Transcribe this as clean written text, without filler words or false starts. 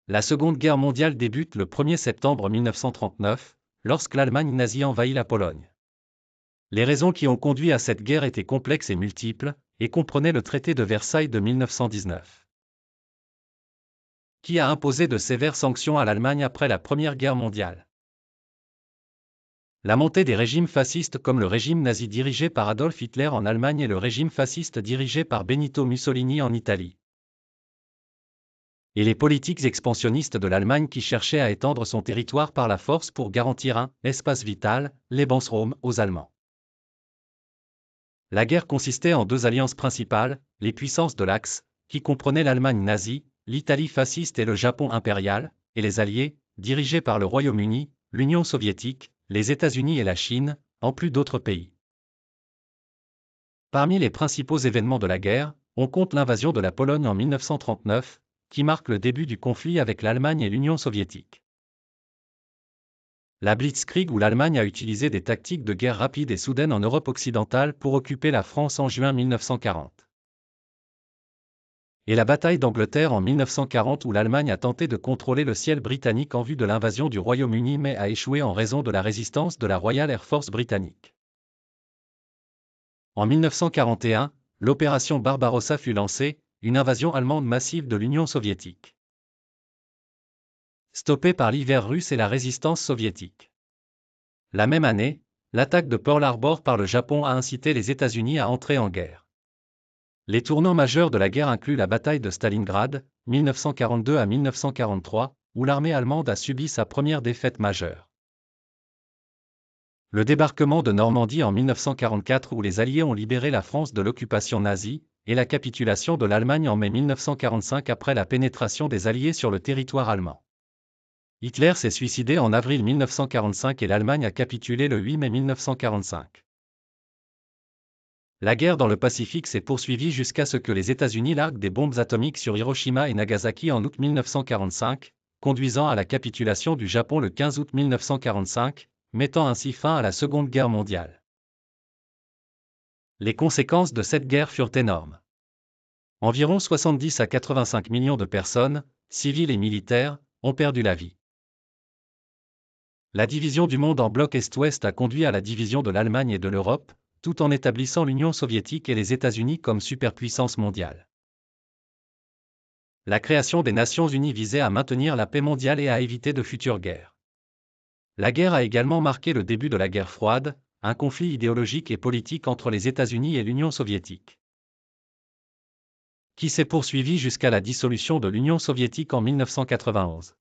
La Seconde Guerre mondiale débute le 1er septembre 1939, lorsque l'Allemagne nazie envahit la Pologne. Les raisons qui ont conduit à cette guerre étaient complexes et multiples, et comprenaient le traité de Versailles de 1919, qui a imposé de sévères sanctions à l'Allemagne après la Première Guerre mondiale. La montée des régimes fascistes comme le régime nazi dirigé par Adolf Hitler en Allemagne et le régime fasciste dirigé par Benito Mussolini en Italie. Et les politiques expansionnistes de l'Allemagne qui cherchaient à étendre son territoire par la force pour garantir un « espace vital » Lebensraum aux Allemands. La guerre consistait en deux alliances principales, les puissances de l'Axe, qui comprenaient l'Allemagne nazie, l'Italie fasciste et le Japon impérial, et les alliés, dirigés par le Royaume-Uni, l'Union soviétique, les États-Unis et la Chine, en plus d'autres pays. Parmi les principaux événements de la guerre, on compte l'invasion de la Pologne en 1939, qui marque le début du conflit avec l'Allemagne et l'Union soviétique. La Blitzkrieg où l'Allemagne a utilisé des tactiques de guerre rapides et soudaines en Europe occidentale pour occuper la France en juin 1940. Et la bataille d'Angleterre en 1940 où l'Allemagne a tenté de contrôler le ciel britannique en vue de l'invasion du Royaume-Uni mais a échoué en raison de la résistance de la Royal Air Force britannique. En 1941, l'opération Barbarossa fut lancée, une invasion allemande massive de l'Union soviétique. Stoppée par l'hiver russe et la résistance soviétique. La même année, l'attaque de Pearl Harbor par le Japon a incité les États-Unis à entrer en guerre. Les tournants majeurs de la guerre incluent la bataille de Stalingrad, 1942 à 1943, où l'armée allemande a subi sa première défaite majeure. Le débarquement de Normandie en 1944 où les Alliés ont libéré la France de l'occupation nazie, et la capitulation de l'Allemagne en mai 1945 après la pénétration des Alliés sur le territoire allemand. Hitler s'est suicidé en avril 1945 et l'Allemagne a capitulé le 8 mai 1945. La guerre dans le Pacifique s'est poursuivie jusqu'à ce que les États-Unis larguent des bombes atomiques sur Hiroshima et Nagasaki en août 1945, conduisant à la capitulation du Japon le 15 août 1945, mettant ainsi fin à la Seconde Guerre mondiale. Les conséquences de cette guerre furent énormes. Environ 70 à 85 millions de personnes, civiles et militaires, ont perdu la vie. La division du monde en bloc Est-Ouest a conduit à la division de l'Allemagne et de l'Europe, tout en établissant l'Union soviétique et les États-Unis comme superpuissance mondiale. La création des Nations Unies visait à maintenir la paix mondiale et à éviter de futures guerres. La guerre a également marqué le début de la guerre froide, un conflit idéologique et politique entre les États-Unis et l'Union soviétique, qui s'est poursuivi jusqu'à la dissolution de l'Union soviétique en 1991.